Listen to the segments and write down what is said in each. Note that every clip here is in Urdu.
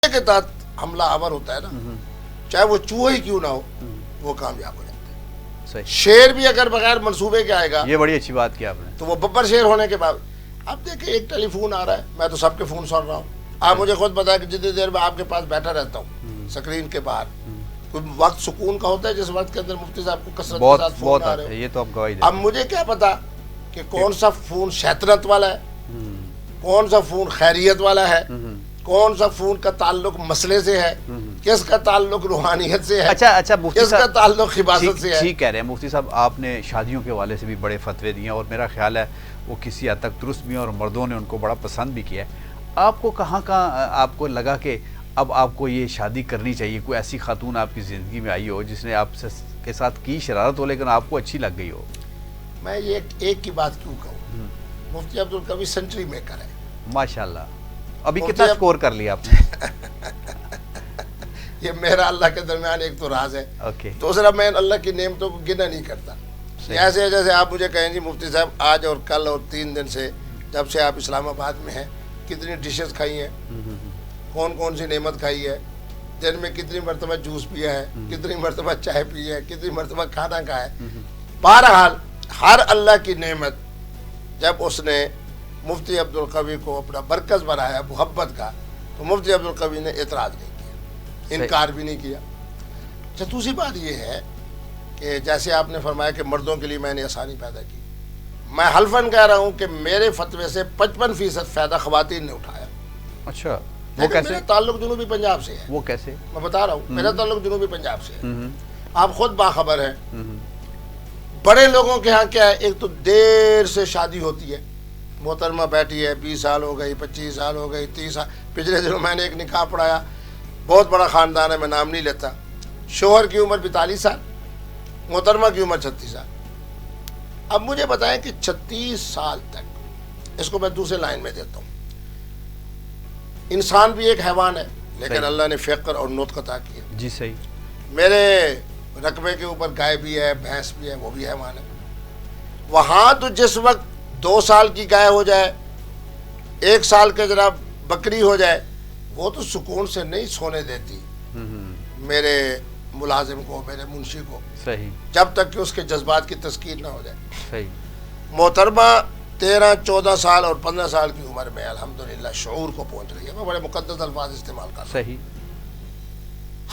کے تحت حملہ آور ہوتا ہے نا، چاہے وہ چوہا ہی کیوں نہ ہو، وہ کامیاب ہو جاتا ہے۔ صحیح۔ شیر بھی اگر بغیر منصوبے کے آئے گا، یہ بڑی اچھی بات کی آپ نے۔ تو وہ ببر شیر ہونے کے بعد اب دیکھیں ایک ٹیلی فون آ رہا ہے، میں تو سب کے فون سن رہا ہوں۔ آپ مجھے خود بتائیں کہ جتنی دیر میں آپ کے پاس بیٹھا رہتا ہوں سکرین کے باہر، کوئی وقت سکون کا ہوتا ہے جس وقت کے اندر مفتی صاحب کو کثرت کے ساتھ فون آ رہے ہو۔ یہ تو آپ گواہی دیں۔ اب مجھے کیا پتا کہ کون سا فون شیطنت والا ہے، کون سا فون خیریت والا ہے، کون سا فون کا تعلق مسئلے سے ہے، کس کا تعلق روحانیت سے ہے، اچھا مفتی کس کا صاحب تعلق خباثت سے ہے۔ ٹھیک کہہ رہے ہیں مفتی صاحب، آپ نے شادیوں کے حوالے سے بھی بڑے فتوے دیے ہیں اور میرا خیال ہے وہ کسی حد تک درست بھی ہیں اور مردوں نے ان کو بڑا پسند بھی کیا ہے۔ آپ کو کہاں آپ کو لگا کہ اب آپ کو یہ شادی کرنی چاہیے؟ کوئی ایسی خاتون آپ کی زندگی میں آئی ہو جس نے آپ کے ساتھ کی شرارت ہو لیکن آپ کو اچھی لگ گئی ہو؟ میں یہ ایک کی بات کیوں کہوں، مفتی عبدالقوی سینچری میکر ہے ماشاءاللہ۔ ابھی مفتی کتنا سکور کر لیا آپ نے؟ یہ میرا اللہ کے درمیان ایک تو راز ہے، اوکے۔ دوسرا میں اللہ کی نعمتوں کو گنا نہیں کرتا۔ ایسے جیسے آپ مجھے کہیں جی مفتی صاحب آج اور کل اور 3 دن سے جب سے آپ اسلام آباد میں ہیں کتنی ڈشز کھائی ہیں، کون کون سی نعمت کھائی ہے، دن میں کتنی مرتبہ جوس پیا ہے، کتنی مرتبہ چائے پی ہے، کتنی مرتبہ کھانا کھایا ہے۔ بہرحال ہر اللہ کی نعمت جب اس نے مفتی عبدالقوی کو اپنا مرکز بنایا محبت کا، تو مفتی عبدالقوی نے اعتراض نہیں کیا، انکار بھی نہیں کیا۔ اچھا دوسری بات یہ ہے کہ جیسے آپ نے فرمایا کہ مردوں کے لیے میں نے آسانی پیدا کی، میں حلفاً کہہ رہا ہوں کہ میرے فتوے سے 55% فائدہ خواتین نے اٹھایا۔ اچھا وہ لیکن کیسے؟ میرا تعلق جنوبی پنجاب سے ہے، وہ کیسے؟ میں بتا رہا ہوں میرا تعلق جنوبی پنجاب سے ہے۔ آپ خود باخبر ہیں، بڑے لوگوں کے ہاں کیا ہے، ایک تو دیر سے شادی ہوتی ہے، محترمہ بیٹھی ہے 20 سال ہو گئی، 25 سال ہو گئی، 30 سال۔ پچھلے دنوں میں نے ایک نکاح پڑھایا، بہت بڑا خاندان ہے، میں نام نہیں لیتا، شوہر کی عمر 42 سال، محترمہ کی عمر 36 سال۔ اب مجھے بتائیں کہ 36 سال تک، اس کو میں دوسرے لائن میں دیتا ہوں، انسان بھی ایک حیوان ہے لیکن اللہ نے فقر اور نطق عطا کیا۔ جی صحیح۔ میرے رقبے کے اوپر گائے بھی ہے، بھینس بھی ہے، وہ بھی حیوان ہے۔ وہاں تو جس وقت 2 سال کی گائے ہو جائے، 1 سال کے جناب بکری ہو جائے، وہ تو سکون سے نہیں سونے دیتی میرے ملازم کو، میرے منشی کو، صحیح جب تک کہ اس کے جذبات کی تسکین نہ ہو جائے۔ صحیح۔ محترمہ 13 14 سال اور 15 سال کی عمر میں الحمدللہ شعور کو پہنچ رہی ہے، میں بڑے مقدس الفاظ استعمال کر رہا ہوں۔ صحیح۔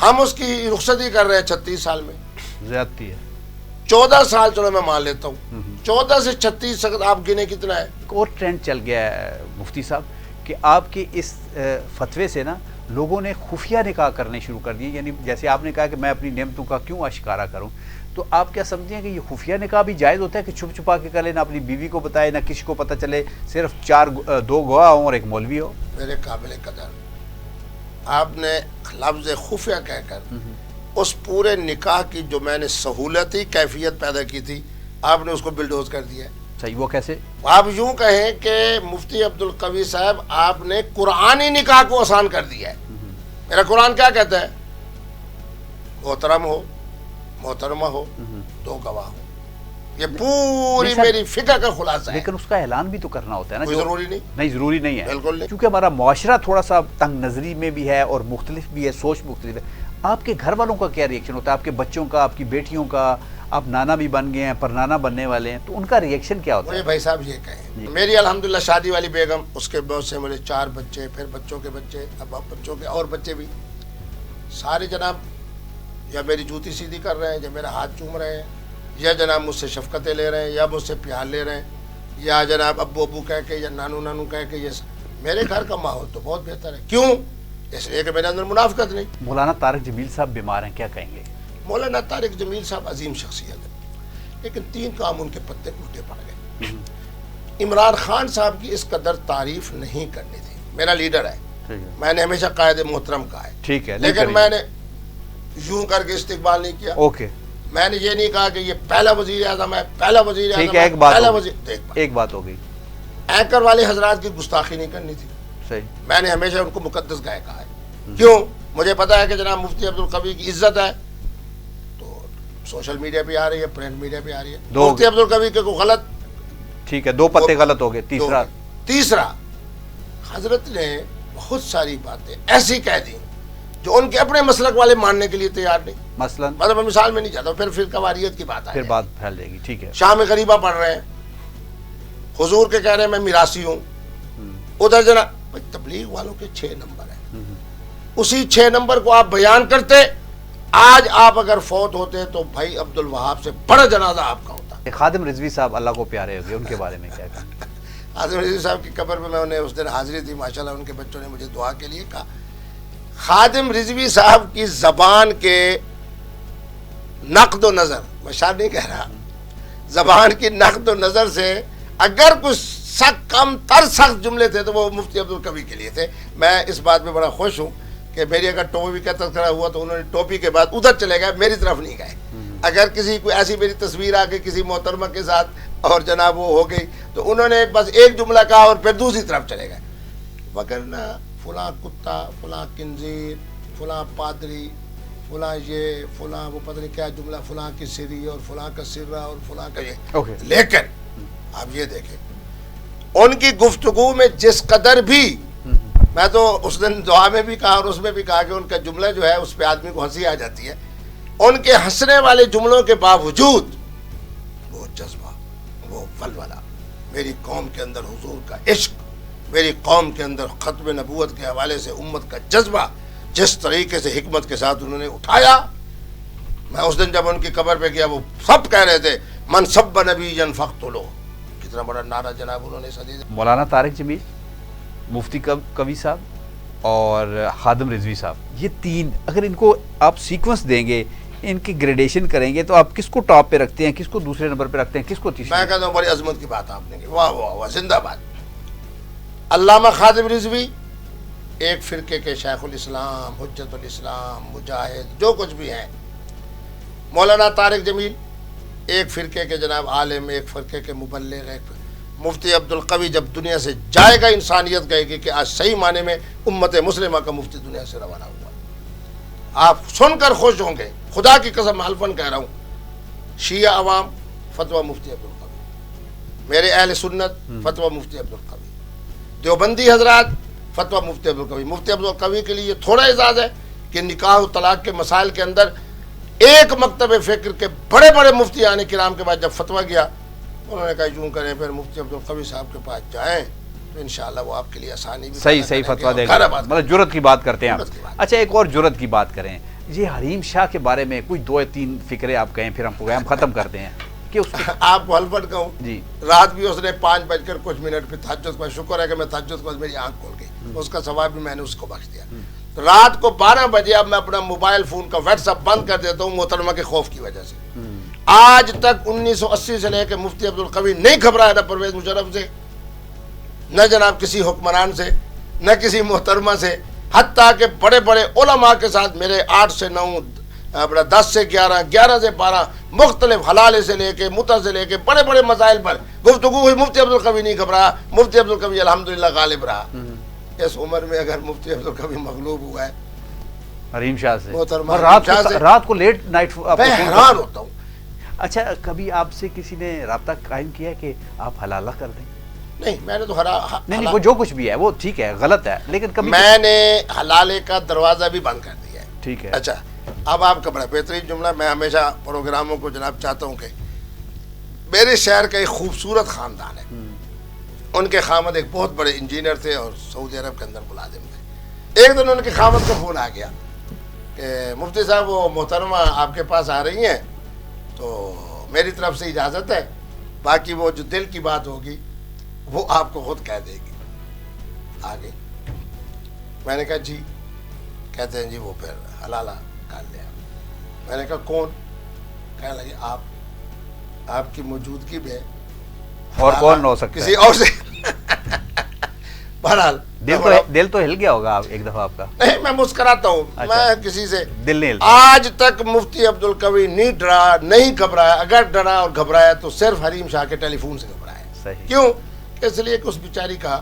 ہم اس کی رخصتی کر رہے ہیں 36 سال میں، زیادتی ہے۔ 14 سال چلو میں مان لیتا ہوں، 14 سے 36 تک آپ گنے کتنا ہے؟ ایک اور ٹرینڈ چل گیا ہے مفتی صاحب کہ آپ کے اس فتوے سے نا لوگوں نے خفیہ نکاح کرنے شروع کر دیے، یعنی جیسے آپ نے کہا کہ میں اپنی نعمتوں کا کیوں اشکارا کروں، تو آپ کیا سمجھتے ہیں کہ یہ خفیہ نکاح بھی جائز ہوتا ہے کہ چھپ چھپا کے کرے، نہ اپنی بیوی کو بتائے نہ کسی کو پتہ چلے، صرف 2 گواہ ہوں اور 1 مولوی ہو؟ میرے قابل قدر، آپ نے لفظ خفیہ کہہ کر اس پورے نکاح کی جو میں نے سہولتی کیفیت پیدا کی تھی، آپ نے اس کو بلڈوز کر دیا ہے۔ صحیح۔ وہ کیسے؟ آپ یوں کہیں کہ مفتی عبدالقوی صاحب آپ نے قرآنی نکاح کو آسان کر دیا ہے۔ میرا قرآن کیا کہتا ہے؟ محترم ہو، محترمہ ہو، 2 گواہ ہو۔ یہ پوری میری فکر کا خلاصہ ہے۔ لیکن اس کا اعلان بھی تو کرنا ہوتا ہے نا۔ کوئی ضروری نہیں، نہیں ضروری نہیں ہے، بالکل نہیں۔ کیونکہ ہمارا معاشرہ تھوڑا سا تنگ نظری میں بھی ہے اور مختلف بھی ہے، سوچ مختلف ہے۔ آپ کے گھر والوں کا کیا ریئیکشن ہوتا ہے؟ آپ کے بچوں کا، آپ کی بیٹیوں کا، آپ نانا بھی بن گئے ہیں، پر نانا بننے والے ہیں، تو ان کا ریئیکشن کیا ہوتا ہے؟ مجھے بھائی صاحب یہ کہیں، میری الحمدللہ شادی والی بیگم، اس کے بعد سے میرے 4 بچے، پھر بچوں کے بچے، اب بچوں کے اور بچے بھی، سارے جناب یا میری جوتی سیدھی کر رہے ہیں، یا میرا ہاتھ چوم رہے ہیں، یا جناب مجھ سے شفقتیں لے رہے ہیں، یا مجھ سے پیار لے رہے ہیں، یا جناب ابو ابو کہہ کے یا نانو نانو کہہ کے۔ یہ میرے گھر کا ماحول تو بہت بہتر ہے۔ کیوں؟ اس لیے کہ میرے اندر منافقت نہیں۔ مولانا طارق جمیل صاحب بیمار ہیں، کیا کہیں گے؟ مولانا طارق جمیل صاحب عظیم شخصیت ہے، لیکن 3 کام ان کے پتے ٹوٹے پڑ گئے۔ عمران خان صاحب کی اس قدر تعریف نہیں کرنی تھی، میرا لیڈر ہے، میں نے ہمیشہ قائد محترم کہا ہے، ٹھیک ہے، لیکن میں نے یوں کر کے استقبال نہیں کیا۔ اوکے، میں نے یہ نہیں کہا کہ یہ پہلا وزیر اعظم ہے، پہلا وزیر اعظم ٹھیک ہے، ایک بات ہو گئی۔ اینکر والے حضرات کی گستاخی نہیں کرنی تھی، صحیح۔ میں نے ہمیشہ ان کو مقدس گائے کہا ہے۔ کیوں؟ مجھے پتا ہے کہ جناب مفتی عبدالقوی کی عزت ہے، تو سوشل میڈیا پہ آ رہی ہے، پرنٹ میڈیا پہ آ رہی ہے، مفتی عبدالقوی کے کوئی غلط، ٹھیک ہے، 2 پتے غلط ہو گئے۔ تیسرا حضرت نے بہت ساری باتیں ایسی کہہ دیں جو ان کے اپنے مسلک والے ماننے کے لیے تیار نہیں. مثلا مطلب میں مثال میں نہیں چاہتا ہوں، پھر فرقہ واریت کی بات پھر بات پھیل جائے گی. ٹھیک ہے. شام غریبہ پڑھ رہے ہیں، حضور کے کہہ رہے ہیں میں میراثی ہوں. ادھر جناب تبلیغ والوں کے 6 نمبر ہیں، اسی 6 نمبر کو آپ بیان کرتے. آج آپ اگر فوت ہوتے تو بھائی عبد الوہاب سے بڑا جنازہ آپ کا ہوتا. خادم رضوی صاحب اللہ کو پیارے ہو گئے، ان کے بارے میں کیا کہا؟ خادم رضوی صاحب کی قبر میں انہیں اس دن حاضری تھی، ماشاءاللہ ان کے بچوں نے مجھے دعا کے لیے کہا. خادم رضوی صاحب کی زبان کے نقد و نظر، میں شاید نہیں کہہ رہا، زبان کی نقد و نظر سے اگر کچھ کم تر سخت جملے تھے تو وہ مفتی عبدالقوی کے لیے تھے. میں اس بات میں بڑا خوش ہوں کہ میری اگر ٹوپی کا تذکرہ ہوا تو انہوں نے ٹوپی کے بعد ادھر چلے گئے، میری طرف نہیں گئے. اگر کسی کوئی ایسی میری تصویر آ گئی کسی محترمہ کے ساتھ اور جناب وہ ہو گئی تو انہوں نے بس ایک جملہ کہا اور پھر دوسری طرف چلے گئے. وگرنہ فلاں کتا، فلاں کنزیر، فلاں پادری، فلاں یہ، فلاں وہ پتہ نہیں کیا جملہ، فلاں کی سری اور فلاں کا سرہ اور فلاں کا یہ. لیکن آپ یہ دیکھیں ان کی گفتگو میں جس قدر بھی، میں تو اس دن دعا میں بھی کہا اور اس میں بھی کہا کہ ان کا جملہ جو ہے اس پہ آدمی کو ہنسی آ جاتی ہے. ان کے ہنسنے والے جملوں کے باوجود وہ جذبہ، وہ ولولہ، میری قوم کے اندر حضور کا عشق، میری قوم کے اندر ختم نبوت کے حوالے سے امت کا جذبہ جس طریقے سے حکمت کے ساتھ انہوں نے اٹھایا. میں اس دن جب ان کی قبر پہ گیا وہ سب کہہ رہے تھے من سب نبی فاقتلوہ. کتنا بڑا نعرہ جناب انہوں نے صدی. مولانا طارق جمیل، مفتی قوی صاحب اور خادم رضوی صاحب، یہ 3 اگر ان کو آپ سیکوینس دیں گے، ان کی گریڈیشن کریں گے تو آپ کس کو ٹاپ پہ رکھتے ہیں، کس کو دوسرے نمبر پہ رکھتے ہیں، کس کو تیسرے؟ میں کہتا ہوں بڑی عظمت کی بات آپ نے کی. واہ واہ واہ، زندہ باد. علامہ خادم رضوی ایک فرقے کے شیخ الاسلام، حجت الاسلام، مجاہد، جو کچھ بھی ہیں. مولانا طارق جمیل ایک فرقے کے جناب عالم، ایک فرقے کے مبلغ. ایک مفتی عبدالقوی جب دنیا سے جائے گا انسانیت کہے گی کہ آج صحیح معنی میں امت مسلمہ کا مفتی دنیا سے روانہ ہوا. آپ سن کر خوش ہوں گے، خدا کی قسم حلفاً کہہ رہا ہوں. شیعہ عوام فتویٰ مفتی عبدالقوی، میرے اہل سنت فتویٰ مفتی عبدالقوی، دیوبندی حضرات فتویٰ مفتی عبدالقوی. مفتی عبدالقوی کے لیے تھوڑا اعزاز ہے کہ نکاح و طلاق کے مسائل کے اندر ایک مکتب فکر کے بڑے بڑے مفتیان کرام کے بعد جب فتویٰ گیا انہوں نے کہا یوں کریں پھر مفتی عبدالقوی صاحب کے پاس جائیں تو انشاءاللہ وہ آپ کے لیے آسانی بھی صحیح فتویٰ دے گا. مطلب جرت کی بات کرتے ہیں آپ. اچھا ایک اور جرت کی بات کریں، یہ حریم شاہ کے بارے میں کوئی 2-3 فکرے آپ کہیں پھر ہم پروگرام ختم کرتے ہیں کہ اس آپ کو حلفاً کہوں جی رات بھی اس نے 5:00 پہ تہجد کو، شکر ہے کہ میں تہجد کو میری آنکھ کھول گئی، اس کا ثواب بھی میں نے اس کو بخش دیا. رات کو 12 بجے اب میں اپنا موبائل فون کا واٹس ایپ بند کر دیتا ہوں محترمہ کے خوف کی وجہ سے. آج تک 1980 سے لے کے مفتی عبدالقوی نہیں گھبرایا نہ پرویز مشرف سے، نہ جناب کسی حکمران سے، نہ کسی محترمہ سے، حتیٰ کہ بڑے بڑے علماء کے ساتھ میرے 8 سے 9 اپنا 10 سے 11 11 سے 12 مختلف حلالے سے لے کے متع سے لے کے بڑے بڑے مسائل پر گفتگو ہوئی. مفتی عبدالقوی نہیں گھبرایا. مفتی عبدالقوی الحمدللہ غالب رہا. اس عمر میں اگر مفتی عبدالقوی مغلوب ہوا ہے حریم شاہ سے، محترمہ رات کو لیٹ نائٹ میں حیران ہوتا ہوں. اچھا کبھی آپ سے کسی نے رابطہ قائم کیا کہ آپ حلالہ کر دیں؟ نہیں، میں نے تو نہیں وہ جو کچھ بھی ہے وہ ٹھیک ہے، غلط ہے، لیکن کبھی میں نے حلالے کا دروازہ بھی بند کر دیا ہے. ٹھیک ہے. اچھا اب آپ کا بڑا بہترین جملہ، میں ہمیشہ پروگراموں کو جناب چاہتا ہوں کہ میرے شہر کا ایک خوبصورت خاندان ہے. ان کے خامد ایک بہت بڑے انجینئر تھے اور سعودی عرب کے اندر ملازم تھے. ایک دن ان کے خامد کا فون آ گیا کہ مفتی صاحب وہ محترمہ آپ کے پاس آ رہی ہیں تو میری طرف سے اجازت ہے، باقی وہ جو دل کی بات ہوگی وہ آپ کو خود کہہ دے گی. آگے میں نے کہا جی. کہتے ہیں جی وہ پھر حلالہ کر لیا. میں نے کہا کون؟ کہنے لگے آپ کی موجودگی میں اور کون ہو سکتا ہے کسی اور سے. بہرحال دل تو ہل گیا ہوگا ایک دفعہ آپ کا. نہیں میں مسکراتا ہوں. میں کسی سے دل نہیں. آج تک مفتی عبدالقوی نہیں ڈرا، نہیں گھبرایا. اگر ڈرا اور گھبرایا تو صرف حریم شاہ کے ٹیلی فون سے گھبرایا. صحیح. کیوں؟ اس لیے کہ اس بیچاری کا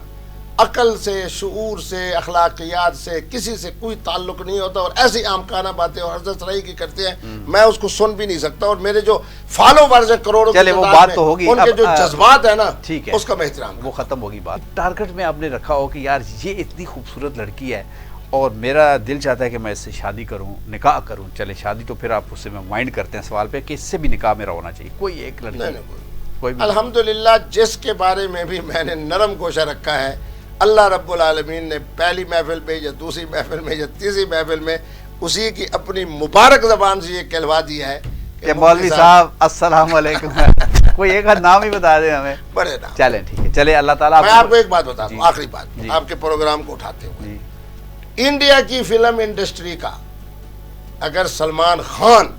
عقل سے، شعور سے، اخلاقیات سے کسی سے کوئی تعلق نہیں ہوتا، اور ایسی عامکانہ باتیں اور حضرت رئی کی کرتے ہیں، میں اس کو سن بھی نہیں سکتا، اور میرے جو فالوورز ہیں کروڑوں کی چلے وہ تعداد بات میں، تو ہوگی، ان کے جو جذبات ہیں نا ٹھیک ہے، اس کا میں احترام وہ ختم ہوگی بات. ٹارگٹ میں آپ نے رکھا ہو کہ یار یہ اتنی خوبصورت لڑکی ہے اور میرا دل چاہتا ہے کہ میں اس سے شادی کروں، نکاح کروں. چلے شادی تو پھر آپ اس سے میں مائنڈ کرتے ہیں سوال پہ کہ اس سے بھی نکاح میرا ہونا چاہیے، کوئی ایک لڑکی کوئی بھی. الحمدللہ جس کے بارے میں بھی میں نے نرم گوشہ رکھا ہے، اللہ رب العالمین نے پہلی محفل میں یا دوسری محفل میں یا تیسری محفل میں اسی کی اپنی مبارک زبان سے یہ کہلوا دیا ہے کہ مولوی صاحب السلام علیکم. کوئی ایک نام ہی بتا دیں ہمیں. بڑے نام. چلیں ٹھیک ہے، چلے اللہ تعالیٰ. میں آپ کو ایک بات بتا دوں، آخری بات آپ کے پروگرام کو اٹھاتے ہوئے، انڈیا کی فلم انڈسٹری کا اگر سلمان خان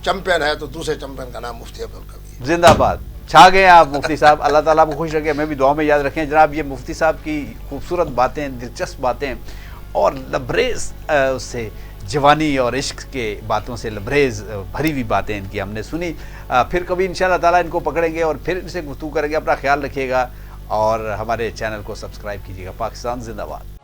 چمپئن ہے تو دوسرے چمپئن کا نام مفتی عبدالقوی. زندہ باد. چھا گئے آپ مفتی صاحب. اللہ تعالیٰ آپ کو خوش رکھے، ہمیں بھی دعا میں یاد رکھیں. جناب یہ مفتی صاحب کی خوبصورت باتیں، دلچسپ باتیں اور لبریز اس سے جوانی اور عشق کے باتوں سے لبریز بھری ہوئی باتیں ان کی ہم نے سنی. پھر کبھی انشاءاللہ تعالیٰ ان کو پکڑیں گے اور پھر ان سے گفتگو کریں گے. اپنا خیال رکھیے گا اور ہمارے چینل کو سبسکرائب کیجیے گا. پاکستان زندہ باد.